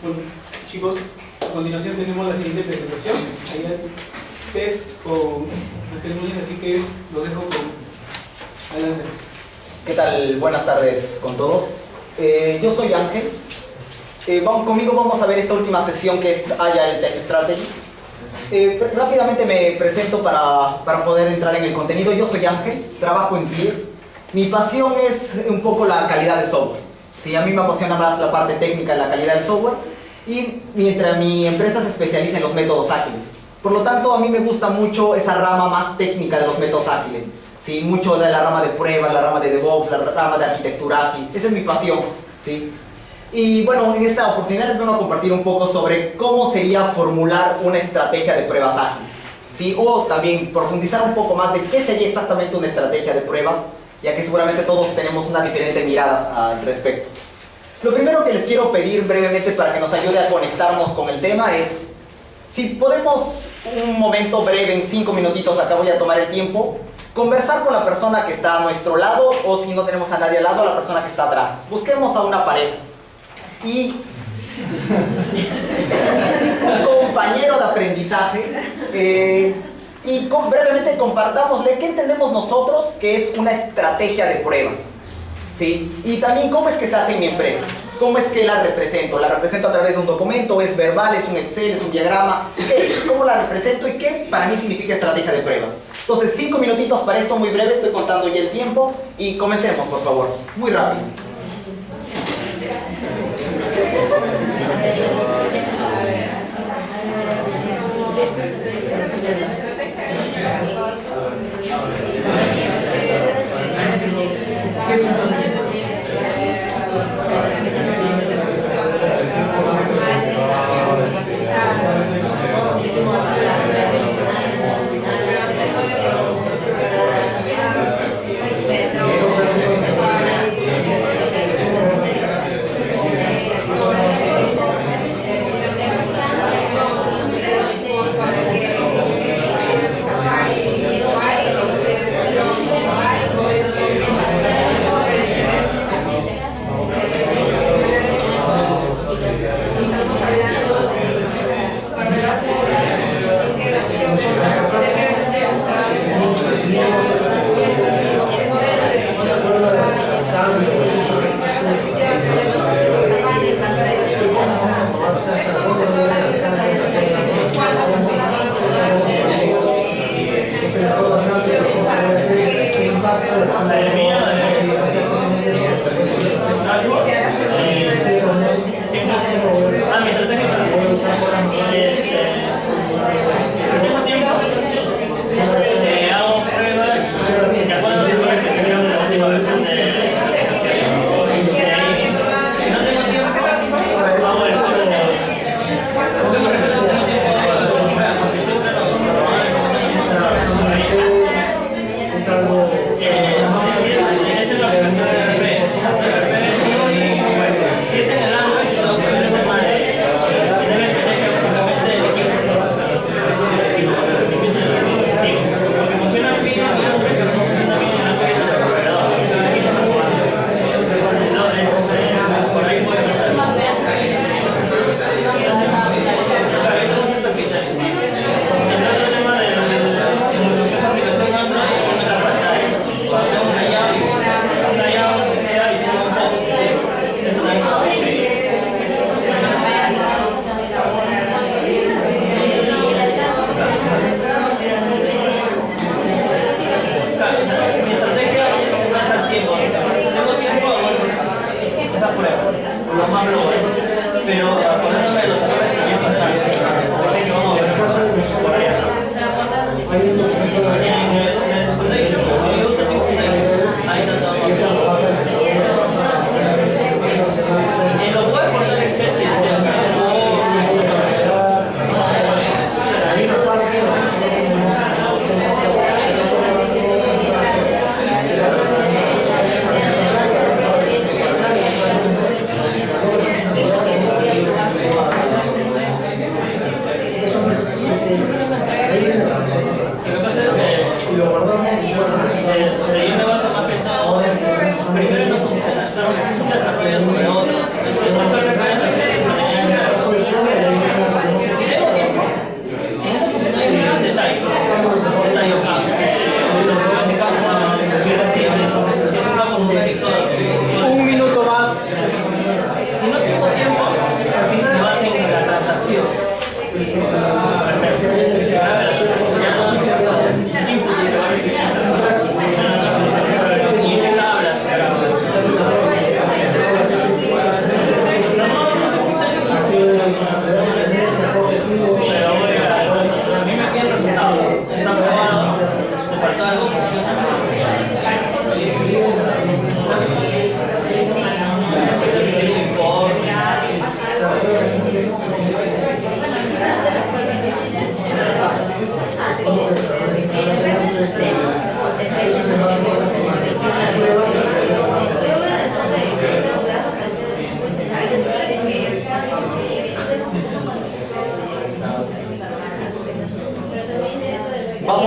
Bueno, chicos, a continuación tenemos la siguiente presentación. Hay el test con Ángel Núñez, así que los dejo con adelante. ¿Qué tal? Buenas tardes con todos. Yo soy Ángel. Conmigo vamos a ver esta última sesión que es Agile Test Strategy. Rápidamente me presento para poder entrar en el contenido. Yo soy Ángel, trabajo en Clear. Mi pasión es un poco la calidad de software. Sí, a mí me apasiona más la parte técnica de la calidad del software, y mientras mi empresa se especializa en los métodos ágiles. Por lo tanto, a mí me gusta mucho esa rama más técnica de los métodos ágiles. Sí, mucho de la rama de pruebas, la rama de DevOps, la rama de arquitectura ágil. Esa es mi pasión. ¿Sí? Y bueno, en esta oportunidad les vengo a compartir un poco sobre cómo sería formular una estrategia de pruebas ágiles. ¿Sí? O también profundizar un poco más de qué sería exactamente una estrategia de pruebas, ya que seguramente todos tenemos unas diferentes miradas al respecto. Lo primero que les quiero pedir brevemente para que nos ayude a conectarnos con el tema es, si podemos un momento breve, en 5 minutitos, acá voy a tomar el tiempo, conversar con la persona que está a nuestro lado, o si no tenemos a nadie al lado, a la persona que está atrás. Busquemos a una pareja y un compañero de aprendizaje, y brevemente compartámosle qué entendemos nosotros que es una estrategia de pruebas, ¿sí? Y también cómo es que se hace en mi empresa, cómo es que la represento a través de un documento, es verbal, es un Excel, es un diagrama, ¿qué es? ¿Cómo la represento y qué para mí significa estrategia de pruebas? Entonces 5 minutitos para esto, muy breve, estoy contando ya el tiempo y comencemos, por favor, muy rápido.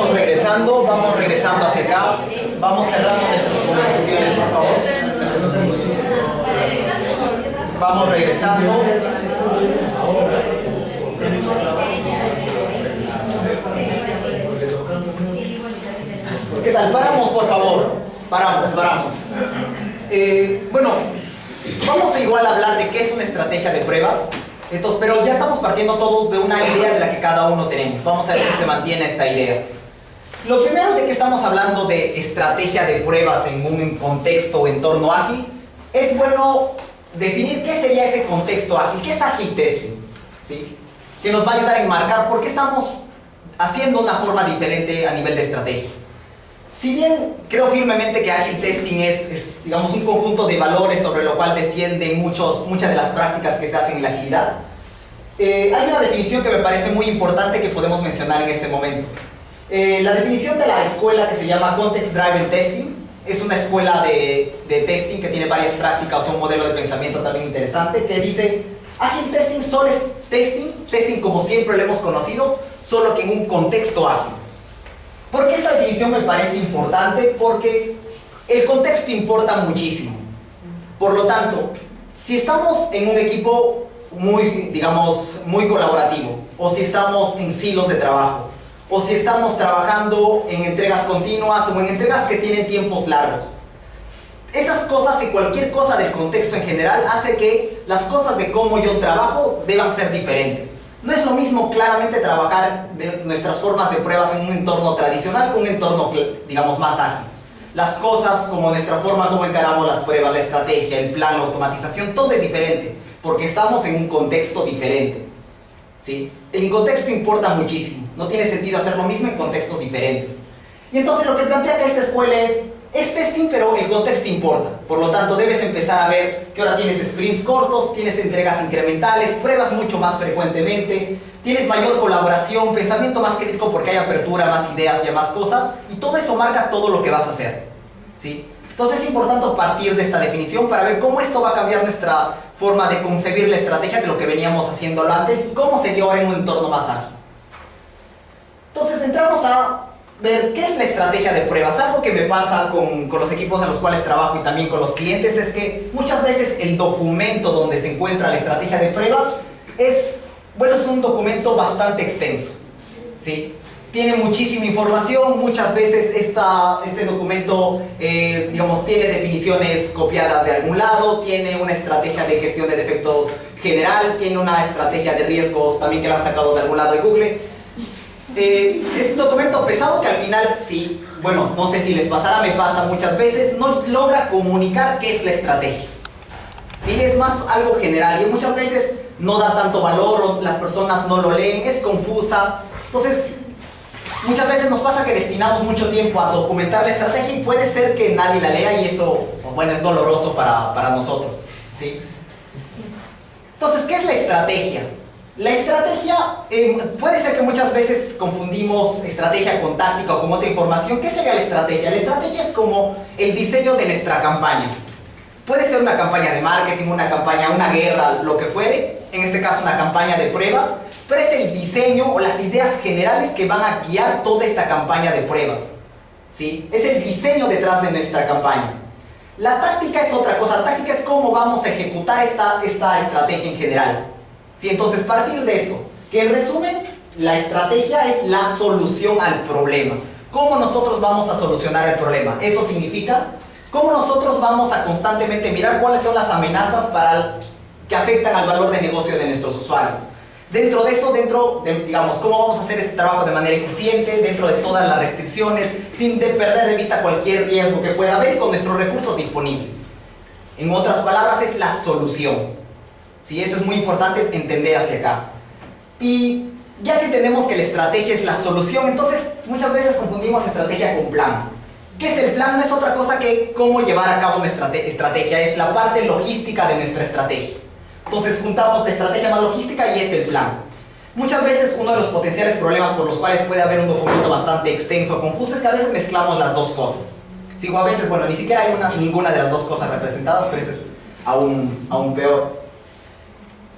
Vamos regresando hacia acá. Vamos cerrando nuestras conversaciones, por favor. Vamos regresando. ¿Qué tal? Paramos, por favor. Paramos. Bueno, vamos a igual hablar de qué es una estrategia de pruebas. Entonces, pero ya estamos partiendo todos de una idea de la que cada uno tenemos. Vamos a ver si se mantiene esta idea. Lo primero de que estamos hablando de estrategia de pruebas en un contexto o entorno ágil, es bueno definir qué sería ese contexto ágil, qué es ágil testing, ¿sí? Que nos va a ayudar a enmarcar por qué estamos haciendo una forma diferente a nivel de estrategia. Si bien creo firmemente que ágil testing es digamos, un conjunto de valores sobre lo cual descienden muchas de las prácticas que se hacen en la agilidad, hay una definición que me parece muy importante que podemos mencionar en este momento. La definición de la escuela que se llama Context Driven Testing es una escuela de testing que tiene varias prácticas, o un modelo de pensamiento también interesante, que dice: ágil testing solo es testing como siempre lo hemos conocido, solo que en un contexto ágil. ¿Por qué esta definición me parece importante? Porque el contexto importa muchísimo. Por lo tanto, si estamos en un equipo muy colaborativo, o si estamos en silos de trabajo, o si estamos trabajando en entregas continuas o en entregas que tienen tiempos largos, esas cosas y cualquier cosa del contexto en general hace que las cosas de cómo yo trabajo deban ser diferentes. No es lo mismo claramente trabajar de nuestras formas de pruebas en un entorno tradicional con un entorno, digamos, más ágil. Las cosas, como nuestra forma como encaramos las pruebas, la estrategia, el plan, la automatización, todo es diferente, porque estamos en un contexto diferente, ¿sí? El contexto importa muchísimo, no tiene sentido hacer lo mismo en contextos diferentes. Y entonces lo que plantea acá esta escuela es testing, pero el contexto importa. Por lo tanto, debes empezar a ver que ahora tienes sprints cortos, tienes entregas incrementales, pruebas mucho más frecuentemente, tienes mayor colaboración, pensamiento más crítico porque hay apertura, más ideas y más cosas, y todo eso marca todo lo que vas a hacer, ¿sí? Entonces es importante partir de esta definición para ver cómo esto va a cambiar nuestra forma de concebir la estrategia de lo que veníamos haciéndolo antes y cómo sería ahora en un entorno más ágil. Entonces entramos a ver qué es la estrategia de pruebas. Algo que me pasa con los equipos en los cuales trabajo y también con los clientes es que muchas veces el documento donde se encuentra la estrategia de pruebas es un documento bastante extenso, ¿sí? Tiene muchísima información, muchas veces este documento tiene definiciones copiadas de algún lado, tiene una estrategia de gestión de defectos general, tiene una estrategia de riesgos también que la han sacado de algún lado de Google. Es un documento pesado que al final, sí, bueno, no sé si les pasará, me pasa muchas veces, no logra comunicar qué es la estrategia. Sí, es más algo general y muchas veces no da tanto valor, o las personas no lo leen, es confusa. Entonces, muchas veces nos pasa que destinamos mucho tiempo a documentar la estrategia y puede ser que nadie la lea y eso, bueno, es doloroso para nosotros, ¿sí? Entonces, ¿qué es la estrategia? La estrategia, puede ser que muchas veces confundimos estrategia con táctica o con otra información. ¿Qué sería la estrategia? La estrategia es como el diseño de nuestra campaña. Puede ser una campaña de marketing, una campaña, una guerra, lo que fuere. En este caso una campaña de pruebas. Pero es el diseño o las ideas generales que van a guiar toda esta campaña de pruebas, ¿sí? Es el diseño detrás de nuestra campaña. La táctica es otra cosa. La táctica es cómo vamos a ejecutar esta estrategia en general. Sí, entonces partir de eso, que en resumen, la estrategia es la solución al problema. ¿Cómo nosotros vamos a solucionar el problema? Eso significa cómo nosotros vamos a constantemente mirar cuáles son las amenazas que afectan al valor de negocio de nuestros usuarios. Dentro de eso, digamos, cómo vamos a hacer este trabajo de manera eficiente, dentro de todas las restricciones, sin perder de vista cualquier riesgo que pueda haber con nuestros recursos disponibles. En otras palabras, es la solución. Sí, eso es muy importante entender hacia acá. Y ya que tenemos que la estrategia es la solución, entonces muchas veces confundimos estrategia con plan. ¿Qué es el plan? No es otra cosa que cómo llevar a cabo nuestra estrategia, es la parte logística de nuestra estrategia. Entonces juntamos la estrategia más logística y es el plan. Muchas veces uno de los potenciales problemas por los cuales puede haber un documento bastante extenso o confuso es que a veces mezclamos las dos cosas. Sí, o a veces, bueno, ni siquiera hay ninguna de las dos cosas representadas, pero eso es aún peor.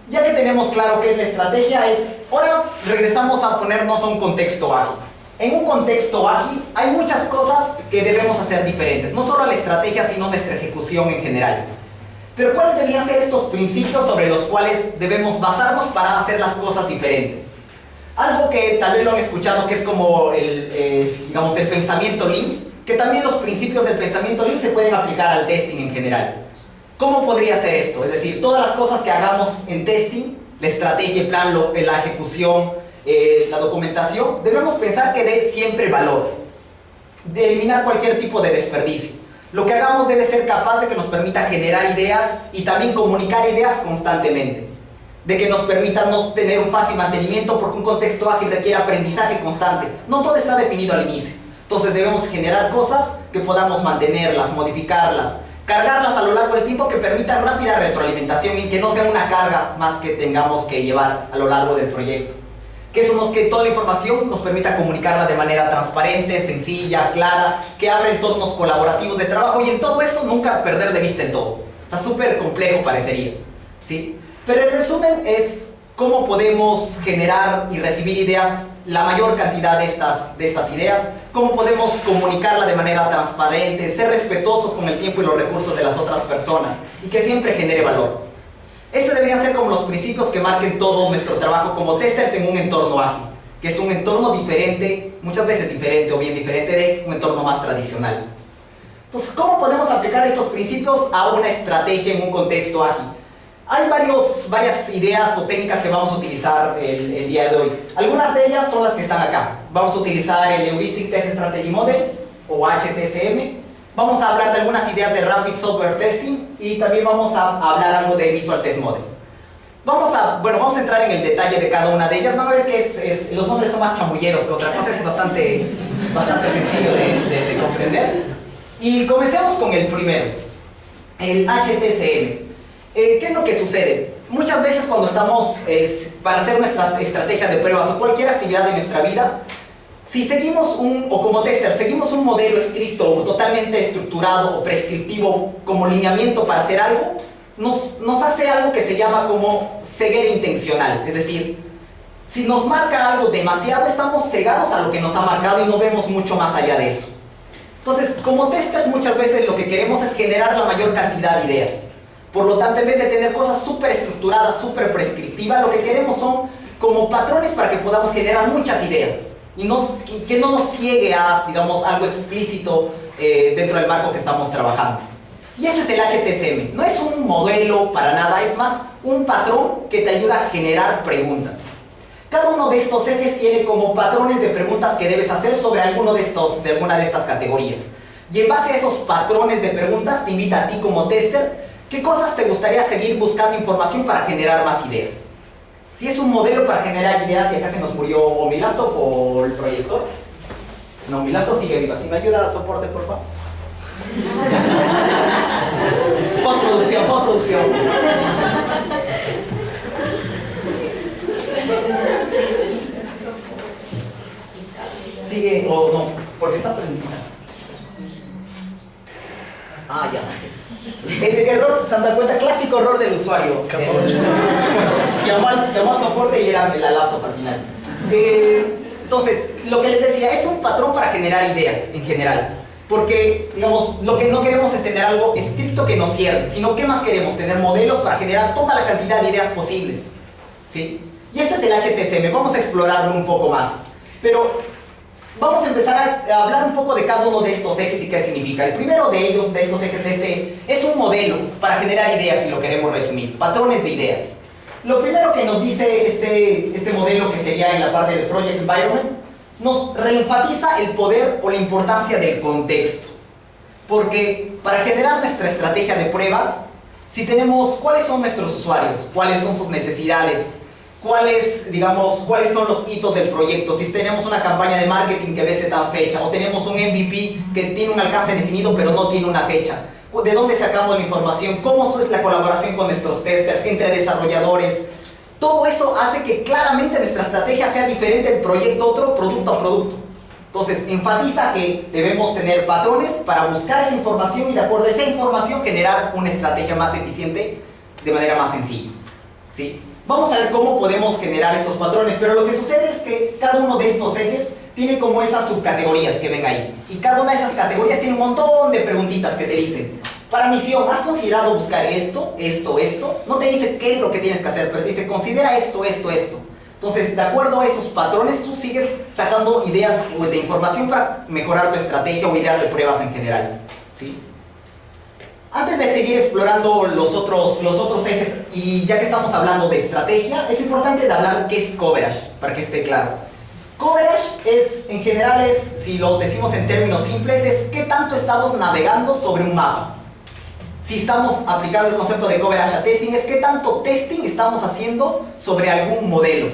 Ya que tenemos claro qué es la estrategia, ahora regresamos a ponernos a un contexto ágil. en un contexto ágil hay muchas cosas que debemos hacer diferentes, no solo la estrategia, sino nuestra ejecución en general. Pero ¿cuáles deberían ser estos principios sobre los cuales debemos basarnos para hacer las cosas diferentes? Algo que tal vez lo han escuchado, que es como digamos, el pensamiento Lean, que también los principios del pensamiento Lean se pueden aplicar al testing en general. ¿Cómo podría ser esto? Es decir, todas las cosas que hagamos en testing, la estrategia, el plan, la ejecución, la documentación, debemos pensar que dé siempre valor, de eliminar cualquier tipo de desperdicio. Lo que hagamos debe ser capaz de que nos permita generar ideas y también comunicar ideas constantemente, de que nos permita no tener un fácil mantenimiento, porque un contexto ágil requiere aprendizaje constante. No todo está definido al inicio, entonces debemos generar cosas que podamos mantenerlas, modificarlas, cargarlas a lo largo del tiempo, que permitan rápida retroalimentación y que no sea una carga más que tengamos que llevar a lo largo del proyecto. Que toda la información nos permita comunicarla de manera transparente, sencilla, clara, que abra entornos colaborativos de trabajo, y en todo eso nunca perder de vista el todo. O sea, súper complejo parecería, ¿sí? Pero el resumen es cómo podemos generar y recibir ideas, la mayor cantidad de estas ideas, cómo podemos comunicarla de manera transparente, ser respetuosos con el tiempo y los recursos de las otras personas, y que siempre genere valor. Estos deberían ser como los principios que marquen todo nuestro trabajo como testers en un entorno ágil, que es un entorno diferente, muchas veces diferente o bien diferente de un entorno más tradicional. Entonces, ¿cómo podemos aplicar estos principios a una estrategia en un contexto ágil? Hay varias ideas o técnicas que vamos a utilizar el día de hoy. Algunas de ellas son las que están acá. Vamos a utilizar el Heuristic Test Strategy Model, o HTSM. Vamos a hablar de algunas ideas de Rapid Software Testing, y también vamos a hablar algo de Visual Test Models. Vamos a entrar en el detalle de cada una de ellas. Van a ver que los nombres son más chamulleros que otra cosa, es bastante sencillo de comprender. Y comencemos con el primero, el HTSM. ¿Qué es lo que sucede? Muchas veces cuando estamos para hacer una estrategia de pruebas o cualquier actividad de nuestra vida, si seguimos o como tester, seguimos un modelo estricto o totalmente estructurado o prescriptivo como lineamiento para hacer algo, nos hace algo que se llama como ceguera intencional. Es decir, si nos marca algo demasiado, estamos cegados a lo que nos ha marcado y no vemos mucho más allá de eso. Entonces, como testers, muchas veces lo que queremos es generar la mayor cantidad de ideas. Por lo tanto, en vez de tener cosas súper estructuradas, súper prescriptivas, lo que queremos son como patrones para que podamos generar muchas ideas y que no nos ciegue a, digamos, algo explícito dentro del marco que estamos trabajando. Y ese es el HTSM. No es un modelo para nada, es más un patrón que te ayuda a generar preguntas. Cada uno de estos ejes tiene como patrones de preguntas que debes hacer sobre alguna de estas categorías. Y en base a esos patrones de preguntas, te invita a ti como tester, ¿qué cosas te gustaría seguir buscando información para generar más ideas? Si es un modelo para generar ideas, y acá se nos murió o mi laptop o el proyector. No, mi laptop sigue viva. Si me ayuda a soporte, por favor. Postproducción. Sigue o no, porque está prendida. Ya, sí. Ese error, se han dado cuenta, clásico error del usuario. Llamó a soporte y era la laptop al final. Entonces, lo que les decía, es un patrón para generar ideas en general. Porque, digamos, lo que no queremos es tener algo estricto que nos cierre, sino ¿qué más queremos? Tener modelos para generar toda la cantidad de ideas posibles, ¿sí? Y esto es el HTSM, vamos a explorarlo un poco más. Pero vamos a empezar a hablar un poco de cada uno de estos ejes y qué significa. El primero de ellos, de estos ejes, es un modelo para generar ideas, si lo queremos resumir, patrones de ideas. Lo primero que nos dice este modelo, que sería en la parte del Project Environment, nos reenfatiza el poder o la importancia del contexto. Porque para generar nuestra estrategia de pruebas, si tenemos cuáles son nuestros usuarios, cuáles son sus necesidades, cuáles son los hitos del proyecto, si tenemos una campaña de marketing que vence tal fecha, o tenemos un MVP que tiene un alcance definido pero no tiene una fecha, de dónde sacamos la información, cómo es la colaboración con nuestros testers, entre desarrolladores. Todo eso hace que claramente nuestra estrategia sea diferente de proyecto a otro, producto a producto. Entonces, enfatiza que debemos tener patrones para buscar esa información y de acuerdo a esa información generar una estrategia más eficiente de manera más sencilla, ¿sí? Vamos a ver cómo podemos generar estos patrones, pero lo que sucede es que cada uno de estos ejes tiene como esas subcategorías que ven ahí. Y cada una de esas categorías tiene un montón de preguntitas que te dicen. Para misión, ¿has considerado buscar esto, esto, esto? No te dice qué es lo que tienes que hacer, pero te dice, considera esto, esto, esto. Entonces, de acuerdo a esos patrones, tú sigues sacando ideas de información para mejorar tu estrategia o ideas de pruebas en general, ¿sí? Antes de seguir explorando los otros ejes, y ya que estamos hablando de estrategia, es importante de hablar qué es coverage, para que esté claro. Coverage es, en general, si lo decimos en términos simples, es qué tanto estamos navegando sobre un mapa. Si estamos aplicando el concepto de coverage a testing, es qué tanto testing estamos haciendo sobre algún modelo,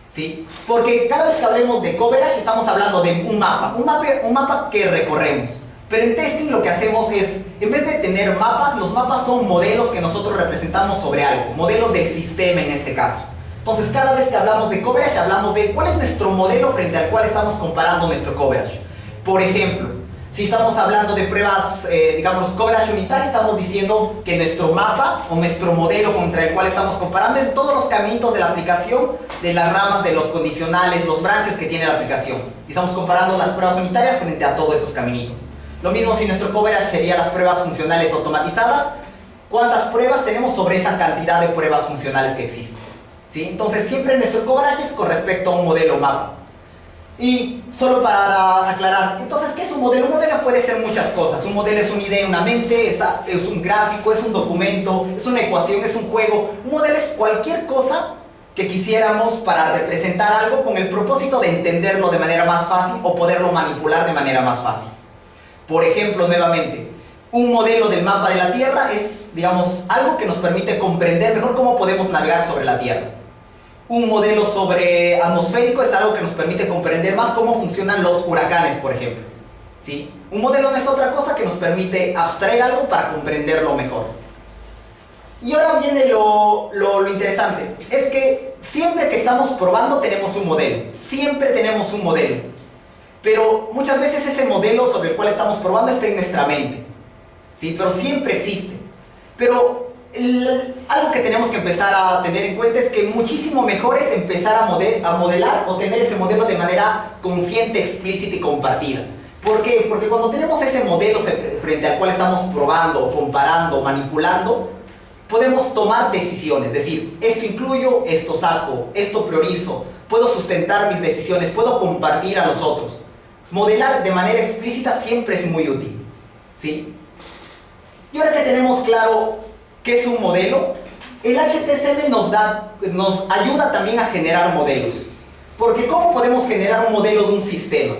¿sí? Porque cada vez que hablemos de coverage estamos hablando de un mapa que recorremos. Pero en testing lo que hacemos es, en vez de tener mapas, los mapas son modelos que nosotros representamos sobre algo, modelos del sistema en este caso. Entonces cada vez que hablamos de coverage, hablamos de cuál es nuestro modelo frente al cual estamos comparando nuestro coverage. Por ejemplo, si estamos hablando de pruebas, digamos, coverage unitario, estamos diciendo que nuestro mapa o nuestro modelo contra el cual estamos comparando en todos los caminitos de la aplicación, de las ramas, de los condicionales, los branches que tiene la aplicación. Y estamos comparando las pruebas unitarias frente a todos esos caminitos. Lo mismo si nuestro coverage sería las pruebas funcionales automatizadas, ¿cuántas pruebas tenemos sobre esa cantidad de pruebas funcionales que existen? ¿Sí? Entonces siempre nuestro coverage es con respecto a un modelo mapa. Y solo para aclarar, entonces, ¿qué es un modelo? Un modelo puede ser muchas cosas. Un modelo es una idea en una mente, es un gráfico, es un documento, es una ecuación, es un juego. Un modelo es cualquier cosa que quisiéramos para representar algo con el propósito de entenderlo de manera más fácil o poderlo manipular de manera más fácil. Por ejemplo, nuevamente, un modelo del mapa de la Tierra es, digamos, algo que nos permite comprender mejor cómo podemos navegar sobre la Tierra. Un modelo sobre atmosférico es algo que nos permite comprender más cómo funcionan los huracanes, por ejemplo, ¿sí? Un modelo no es otra cosa que nos permite abstraer algo para comprenderlo mejor. Y ahora viene lo interesante, es que siempre que estamos probando tenemos un modelo, siempre tenemos un modelo. Pero muchas veces ese modelo sobre el cual estamos probando está en nuestra mente, ¿sí? Pero siempre existe. Pero algo que tenemos que empezar a tener en cuenta es que muchísimo mejor es empezar a modelar o tener ese modelo de manera consciente, explícita y compartida. ¿Por qué? Porque cuando tenemos ese modelo frente al cual estamos probando, comparando, manipulando, podemos tomar decisiones, es decir, esto incluyo, esto saco, esto priorizo, puedo sustentar mis decisiones, puedo compartir a los otros. Modelar de manera explícita siempre es muy útil, ¿sí? Y ahora que tenemos claro qué es un modelo, el HTSM nos ayuda también a generar modelos. Porque ¿cómo podemos generar un modelo de un sistema?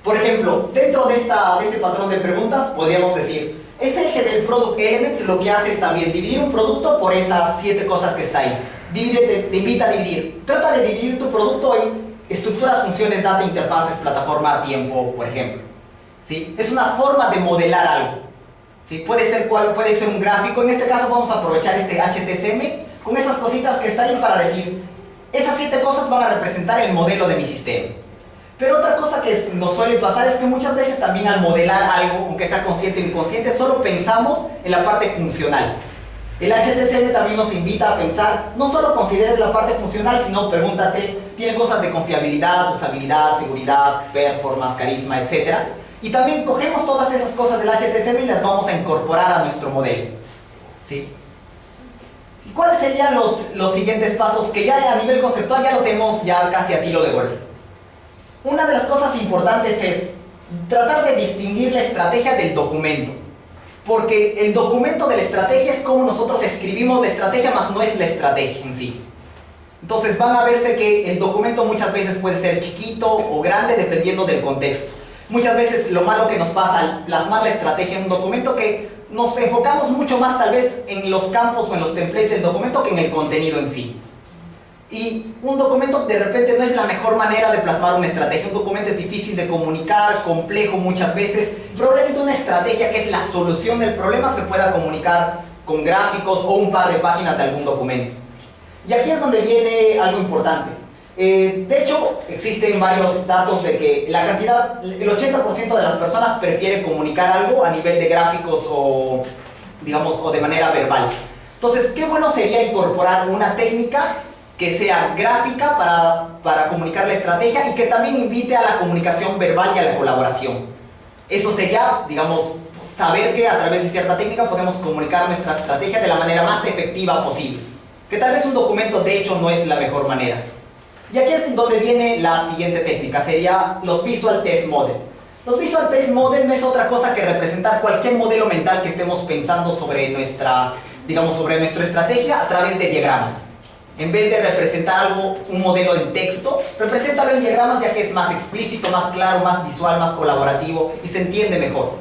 Por ejemplo, dentro de este patrón de preguntas podríamos decir, este eje del Product Elements lo que hace es también dividir un producto por esas 7 cosas que está ahí. Te invita a dividir. Trata de dividir tu producto en estructuras, funciones, data, interfaces, plataforma, tiempo, por ejemplo, ¿sí? Es una forma de modelar algo, ¿sí? Puede ser un gráfico. En este caso vamos a aprovechar este HTSM con esas cositas que está ahí para decir, esas 7 cosas van a representar el modelo de mi sistema. Pero otra cosa que nos suele pasar es que muchas veces también al modelar algo, aunque sea consciente o inconsciente, solo pensamos en la parte funcional. El HTSM también nos invita a pensar, no solo considerar la parte funcional, sino pregúntate, tiene cosas de confiabilidad, usabilidad, seguridad, performance, carisma, etc. Y también cogemos todas esas cosas del HTSM y las vamos a incorporar a nuestro modelo, ¿sí? ¿Y cuáles serían los siguientes pasos? Que ya a nivel conceptual ya lo tenemos ya casi a tiro de gol. Una de las cosas importantes es tratar de distinguir la estrategia del documento. Porque el documento de la estrategia es como nosotros escribimos la estrategia, más no es la estrategia en sí. Entonces van a verse que el documento muchas veces puede ser chiquito o grande dependiendo del contexto. Muchas veces lo malo que nos pasa al plasmar la estrategia en un documento que nos enfocamos mucho más tal vez en los campos o en los templates del documento que en el contenido en sí. Y un documento de repente no es la mejor manera de plasmar una estrategia. Un documento es difícil de comunicar, complejo muchas veces. Probablemente una estrategia que es la solución del problema se pueda comunicar con gráficos o un par de páginas de algún documento. Y aquí es donde viene algo importante. De hecho, existen varios datos de que el 80% de las personas prefiere comunicar algo a nivel de gráficos o, digamos, o de manera verbal. Entonces, qué bueno sería incorporar una técnica que sea gráfica para comunicar la estrategia y que también invite a la comunicación verbal y a la colaboración. Eso sería, digamos, saber que a través de cierta técnica podemos comunicar nuestra estrategia de la manera más efectiva posible. Que tal vez un documento de hecho no es la mejor manera. Y aquí es donde viene la siguiente técnica, sería los Visual Test Model. Los Visual Test Model no es otra cosa que representar cualquier modelo mental que estemos pensando sobre nuestra estrategia a través de diagramas. En vez de representar un modelo en texto, represéntalo en diagramas, ya que es más explícito, más claro, más visual, más colaborativo y se entiende mejor.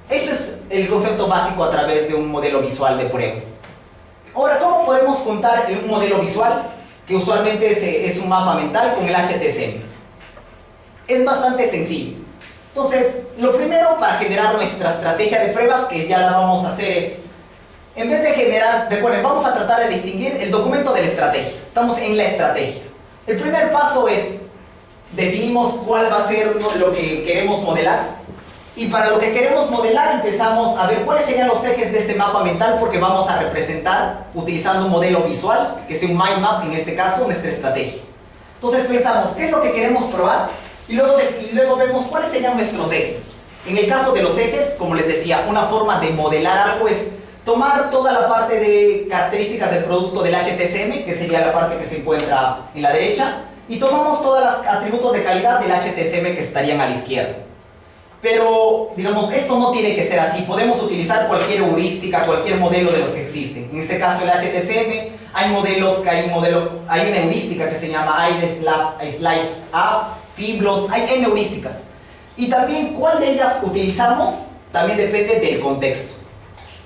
Ese es el concepto básico a través de un modelo visual de pruebas. Ahora, ¿cómo podemos contar en un modelo visual? Que usualmente es un mapa mental con el HTSM. Es bastante sencillo. Entonces, lo primero para generar nuestra estrategia de pruebas, que ya la vamos a hacer, es, en vez de generar, recuerden, vamos a tratar de distinguir el documento de la estrategia. Estamos en la estrategia. El primer paso es, definimos cuál va a ser lo que queremos modelar. Y para lo que queremos modelar empezamos a ver cuáles serían los ejes de este mapa mental, porque vamos a representar utilizando un modelo visual, que es un mind map, en este caso, nuestra estrategia. Entonces pensamos, ¿qué es lo que queremos probar? Y luego vemos cuáles serían nuestros ejes. En el caso de los ejes, como les decía, una forma de modelar algo es tomar toda la parte de características del producto del HTSM, que sería la parte que se encuentra en la derecha, y tomamos todos los atributos de calidad del HTSM que estarían a la izquierda. Pero, digamos, esto no tiene que ser así. Podemos utilizar cualquier heurística, cualquier modelo de los que existen. En este caso, el HTSM, hay modelos que hay una heurística que se llama Slice Up, Fiblots, hay N heurísticas. Y también, ¿cuál de ellas utilizamos? También depende del contexto.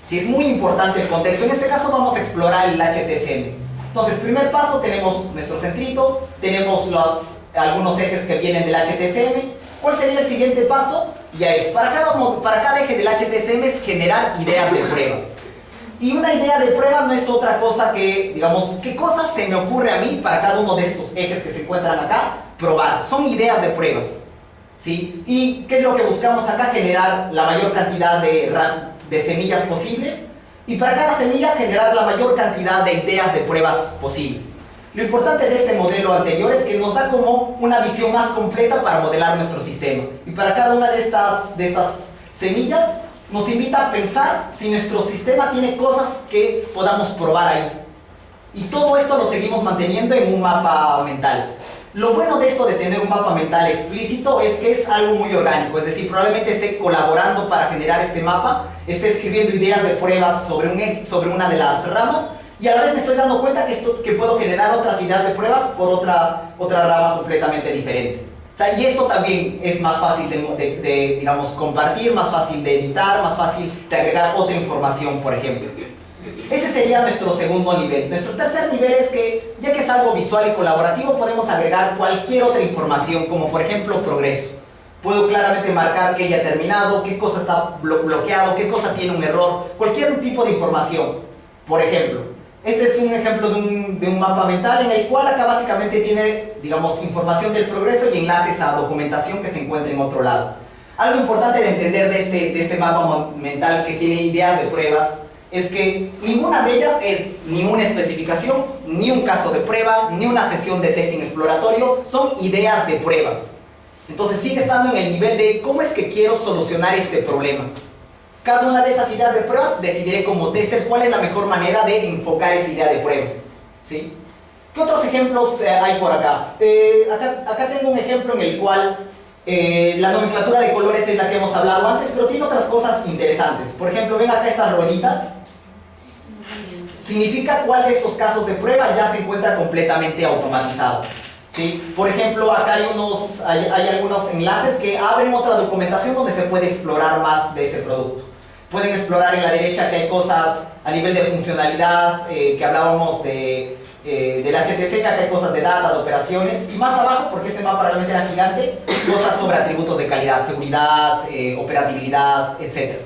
Si es muy importante el contexto. En este caso, vamos a explorar el HTSM. Entonces, primer paso, tenemos nuestro centrito, tenemos algunos ejes que vienen del HTSM. ¿Cuál sería el siguiente paso? Ya es, para cada eje del HTSM es generar ideas de pruebas. Y una idea de prueba no es otra cosa que, digamos, ¿qué cosas se me ocurre a mí para cada uno de estos ejes que se encuentran acá? Probar. Son ideas de pruebas, ¿sí? ¿Y qué es lo que buscamos acá? Generar la mayor cantidad de semillas posibles. Y para cada semilla generar la mayor cantidad de ideas de pruebas posibles. Lo importante de este modelo anterior es que nos da como una visión más completa para modelar nuestro sistema. Y para cada una de estas semillas nos invita a pensar si nuestro sistema tiene cosas que podamos probar ahí. Y todo esto lo seguimos manteniendo en un mapa mental. Lo bueno de esto de tener un mapa mental explícito es que es algo muy orgánico. Es decir, probablemente esté colaborando para generar este mapa, esté escribiendo ideas de pruebas sobre una de las ramas, y a la vez me estoy dando cuenta que puedo generar otras ideas de pruebas por otra rama completamente diferente. O sea, y esto también es más fácil de digamos, compartir, más fácil de editar, más fácil de agregar otra información, por ejemplo. Ese sería nuestro segundo nivel. Nuestro tercer nivel es que, ya que es algo visual y colaborativo, podemos agregar cualquier otra información, como por ejemplo progreso. Puedo claramente marcar que ya ha terminado, qué cosa está bloqueado, qué cosa tiene un error, cualquier tipo de información. Por ejemplo, este es un ejemplo de un mapa mental en el cual acá básicamente tiene, digamos, información del progreso y enlaces a documentación que se encuentra en otro lado. Algo importante de entender de este mapa mental que tiene ideas de pruebas es que ninguna de ellas es ni una especificación, ni un caso de prueba, ni una sesión de testing exploratorio, son ideas de pruebas. Entonces sigue estando en el nivel de cómo es que quiero solucionar este problema. Cada una de esas ideas de pruebas decidiré como tester cuál es la mejor manera de enfocar esa idea de prueba, ¿sí? ¿Qué otros ejemplos hay por acá? Acá tengo un ejemplo en el cual la nomenclatura de colores es la que hemos hablado antes, pero tiene otras cosas interesantes. Por ejemplo, ven acá estas rueditas. Significa cuál de estos casos de prueba ya se encuentra completamente automatizado, ¿sí? Por ejemplo, acá hay algunos enlaces que abren otra documentación donde se puede explorar más de este producto. Pueden explorar en la derecha que hay cosas a nivel de funcionalidad, que hablábamos del HTC, que acá hay cosas de data, de operaciones, y más abajo, porque este mapa realmente era gigante, cosas sobre atributos de calidad, seguridad, operatividad, etc.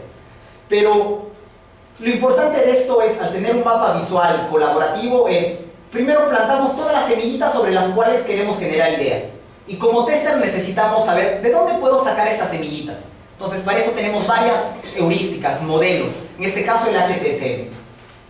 Pero lo importante de esto es, al tener un mapa visual colaborativo, es primero plantamos todas las semillitas sobre las cuales queremos generar ideas. Y como tester necesitamos saber de dónde puedo sacar estas semillitas. Entonces para eso tenemos varias heurísticas, modelos, en este caso el HTSM.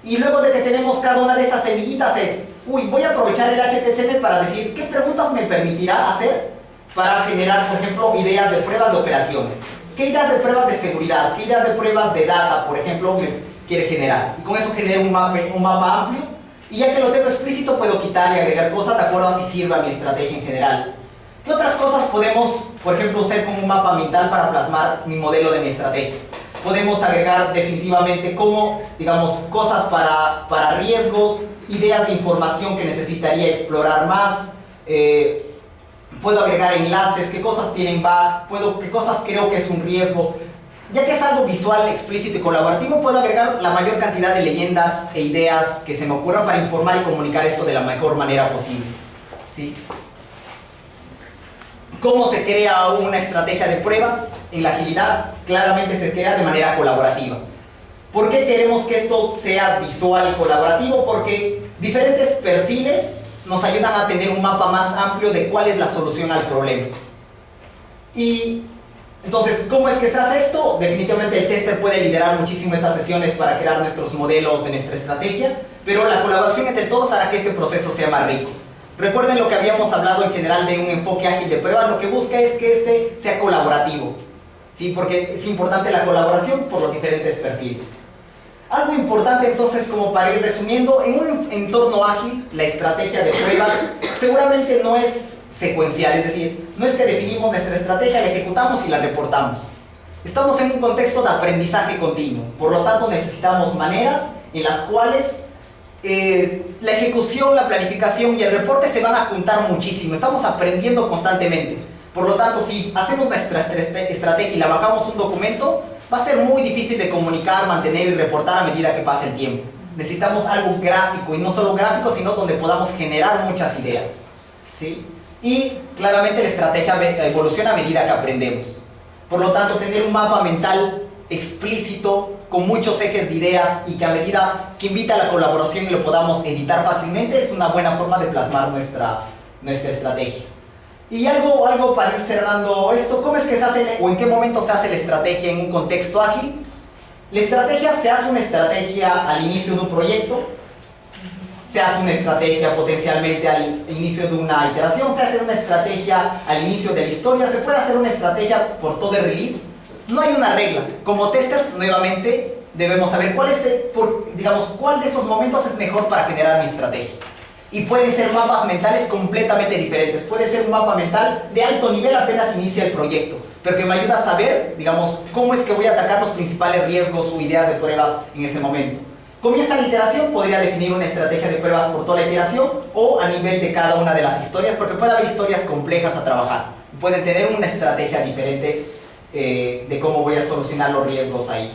Y luego de que tenemos cada una de estas semillitas es, voy a aprovechar el HTSM para decir qué preguntas me permitirá hacer para generar, por ejemplo, ideas de pruebas de operaciones. ¿Qué ideas de pruebas de seguridad? ¿Qué ideas de pruebas de data, por ejemplo, me quiere generar? Y con eso genero un mapa amplio. Y ya que lo tengo explícito, puedo quitar y agregar cosas de acuerdo a si sirve a mi estrategia en general. ¿Qué otras cosas podemos, por ejemplo, hacer como un mapa mental para plasmar mi modelo de mi estrategia? Podemos agregar definitivamente como, digamos, cosas para riesgos, ideas de información que necesitaría explorar más. Puedo agregar enlaces, qué cosas tienen bug, qué cosas creo que es un riesgo. Ya que es algo visual, explícito y colaborativo, puedo agregar la mayor cantidad de leyendas e ideas que se me ocurran para informar y comunicar esto de la mejor manera posible. ¿Sí? ¿Cómo se crea una estrategia de pruebas en la agilidad? Claramente se crea de manera colaborativa. ¿Por qué queremos que esto sea visual y colaborativo? Porque diferentes perfiles nos ayudan a tener un mapa más amplio de cuál es la solución al problema. Y entonces, ¿cómo es que se hace esto? Definitivamente el tester puede liderar muchísimo estas sesiones para crear nuestros modelos de nuestra estrategia, pero la colaboración entre todos hará que este proceso sea más rico. Recuerden lo que habíamos hablado en general de un enfoque ágil de pruebas, lo que busca es que este sea colaborativo, ¿sí? Porque es importante la colaboración por los diferentes perfiles. Algo importante entonces, como para ir resumiendo, en un entorno ágil, la estrategia de pruebas seguramente no es secuencial, es decir, no es que definimos nuestra estrategia, la ejecutamos y la reportamos. Estamos en un contexto de aprendizaje continuo, por lo tanto necesitamos maneras en las cuales la ejecución, la planificación y el reporte se van a juntar muchísimo, estamos aprendiendo constantemente. Por lo tanto, si hacemos nuestra estrategia y la bajamos un documento, va a ser muy difícil de comunicar, mantener y reportar a medida que pase el tiempo. Necesitamos algo gráfico, y no solo gráfico, sino donde podamos generar muchas ideas, ¿sí? Y claramente la estrategia evoluciona a medida que aprendemos. Por lo tanto, tener un mapa mental explícito, con muchos ejes de ideas y que a medida que invita a la colaboración y lo podamos editar fácilmente, es una buena forma de plasmar nuestra estrategia. Y algo para ir cerrando esto, ¿cómo es que se hace o en qué momento se hace la estrategia en un contexto ágil? La estrategia se hace una estrategia al inicio de un proyecto, se hace una estrategia potencialmente al inicio de una iteración, se hace una estrategia al inicio de la historia, se puede hacer una estrategia por todo el release. No hay una regla. Como testers, nuevamente, debemos saber cuál de estos momentos es mejor para generar mi estrategia. Y pueden ser mapas mentales completamente diferentes. Puede ser un mapa mental de alto nivel apenas inicia el proyecto, pero que me ayuda a saber, digamos, cómo es que voy a atacar los principales riesgos o ideas de pruebas en ese momento. Comienza la iteración, podría definir una estrategia de pruebas por toda la iteración o a nivel de cada una de las historias, porque puede haber historias complejas a trabajar. Pueden tener una estrategia diferente de cómo voy a solucionar los riesgos ahí.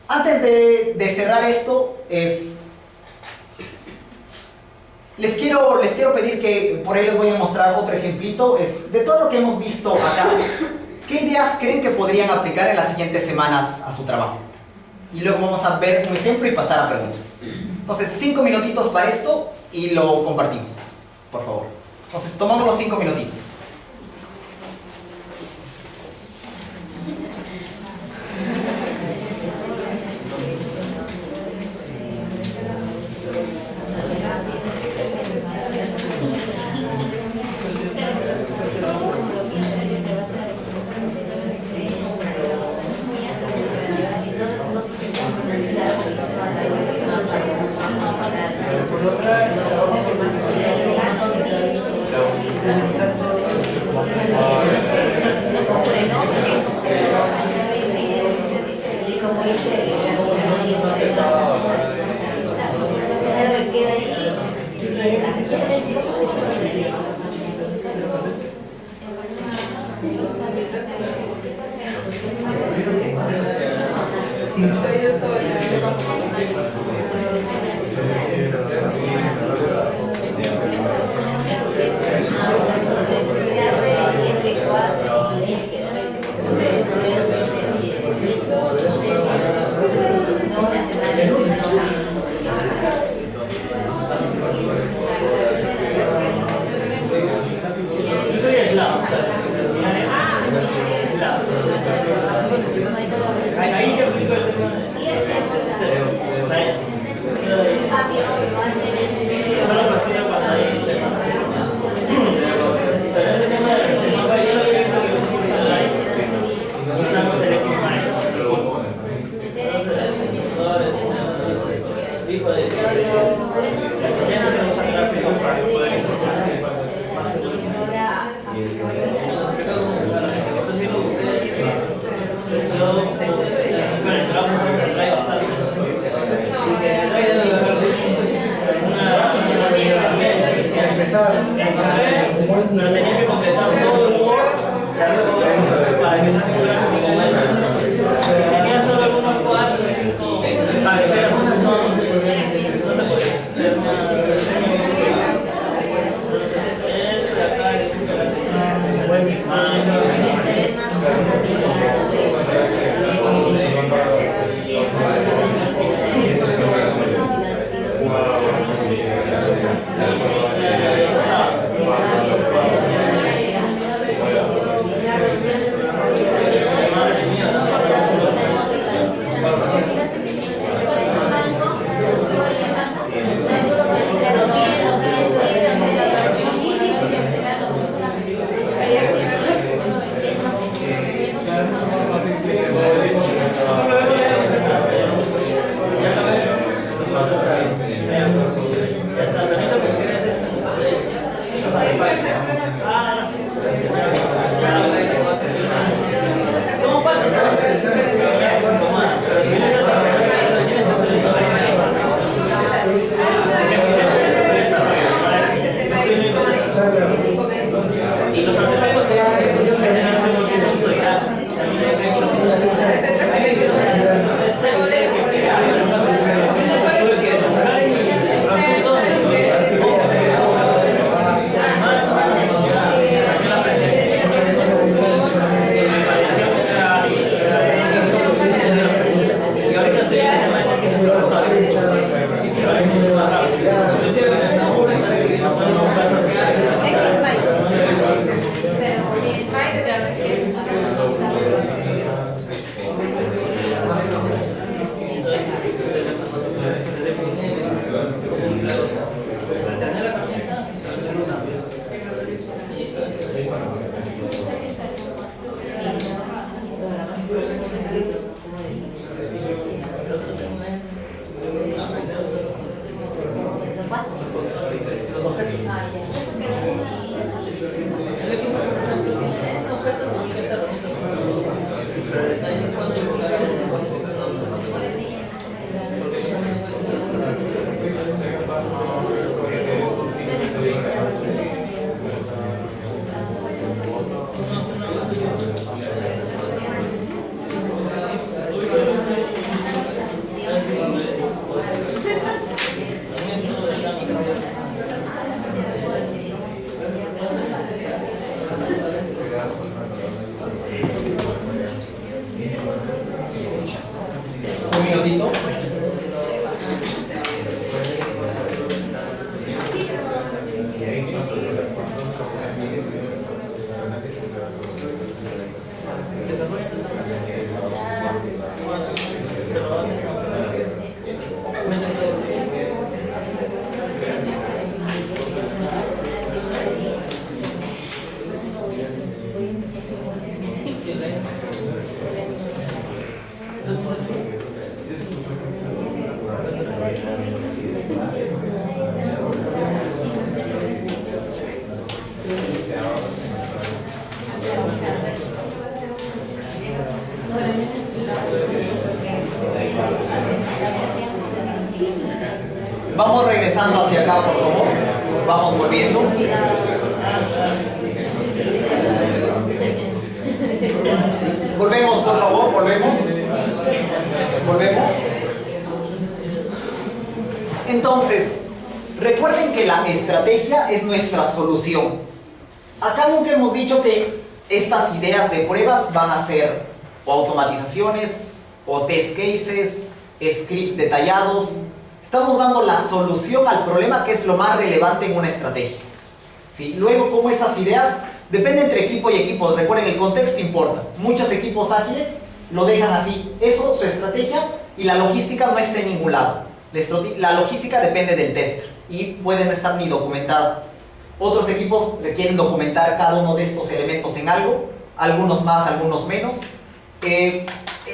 Antes de cerrar esto, les quiero pedir que por ahí les voy a mostrar otro ejemplito. De todo lo que hemos visto acá, ¿qué ideas creen que podrían aplicar en las siguientes semanas a su trabajo? Y luego vamos a ver un ejemplo y pasar a preguntas. Entonces, 5 minutitos para esto y lo compartimos, por favor. Entonces, tomamos los 5 minutitos. Ahí se aplicó el tema. Pero tenía que completar todo el Word para que se asegurara que tenía solo algunos 4 o 5 cabeceras, no se podía hacer más. Y los artefactos que Un minutito. Vamos regresando hacia acá, por favor. Vamos volviendo. Volvemos, por favor, volvemos. Volvemos. Entonces, recuerden que la estrategia es nuestra solución. Acá nunca hemos dicho que estas ideas de pruebas van a ser o automatizaciones, o test cases, scripts detallados. Estamos dando la solución al problema, que es lo más relevante en una estrategia. ¿Sí? Luego, ¿cómo estas ideas? Depende entre equipo y equipo. Recuerden, el contexto importa. Muchos equipos ágiles lo dejan así. Eso, su estrategia, y la logística no está en ningún lado. La logística depende del tester y puede no estar ni documentada. Otros equipos requieren documentar cada uno de estos elementos en algo. Algunos más, algunos menos.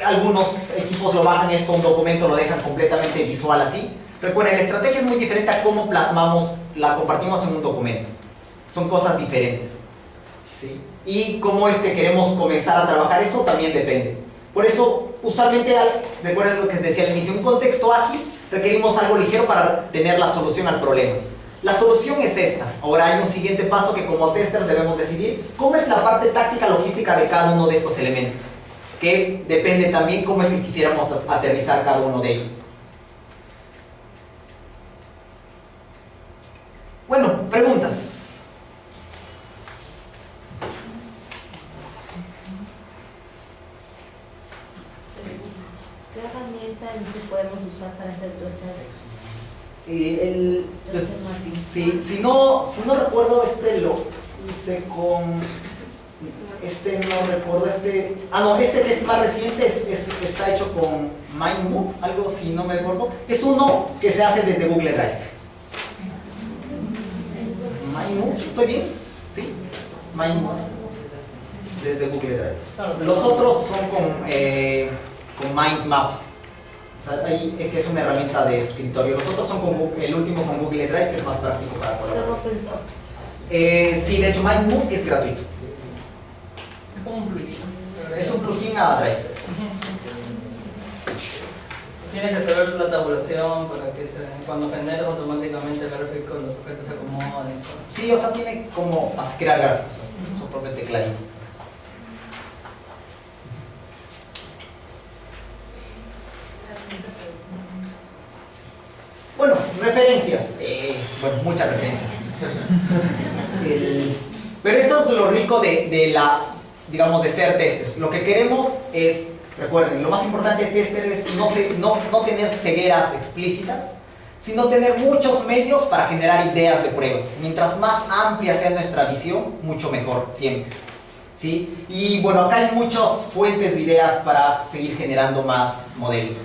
Algunos equipos lo bajan esto a un documento, lo dejan completamente visual así. Recuerden, la estrategia es muy diferente a cómo plasmamos, la compartimos en un documento. Son cosas diferentes, ¿sí? Y cómo es que queremos comenzar a trabajar eso también depende. Por eso, usualmente, recuerden lo que les decía al inicio, un contexto ágil, requerimos algo ligero para tener la solución al problema. La solución es esta. Ahora hay un siguiente paso que como tester debemos decidir cómo es la parte táctica logística de cada uno de estos elementos, que depende también cómo es que quisiéramos aterrizar cada uno de ellos. Bueno, preguntas. ¿Qué herramienta en sí podemos usar para hacer todas estas? Sí, si no recuerdo, lo hice con... no recuerdo, este que es más reciente está hecho con MindMove, algo si no me acuerdo. Es uno que se hace desde Google Drive. MindMove, ¿estoy bien? ¿Sí? MindMove, desde Google Drive. Los otros son con MindMap. O sea, que es una herramienta de escritorio. Los otros son el último con Google Drive, que es más práctico para colaborar. ¿Son open source? Sí, de hecho MindMove es gratuito. Es como un plugin. Es un plugin a Drive. Tienes que saber la tabulación para que cuando generes automáticamente el gráfico los objetos se acomoden. Sí, o sea, tiene como crear gráficos, su propio tecladito. Bueno, referencias. Bueno, muchas referencias. Pero esto es lo rico digamos, de ser testers. Lo que queremos es, recuerden, lo más importante de tester es no tener cegueras explícitas, sino tener muchos medios para generar ideas de pruebas. Mientras más amplia sea nuestra visión, mucho mejor, siempre. ¿Sí? Y bueno, acá hay muchas fuentes de ideas para seguir generando más modelos.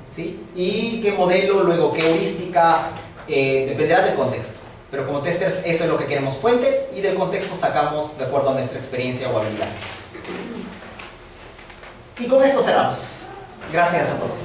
¿Sí? Y qué modelo, luego qué heurística, dependerá del contexto. Pero como testers eso es lo que queremos, fuentes, y del contexto sacamos de acuerdo a nuestra experiencia o habilidad. Y con esto cerramos. Gracias a todos.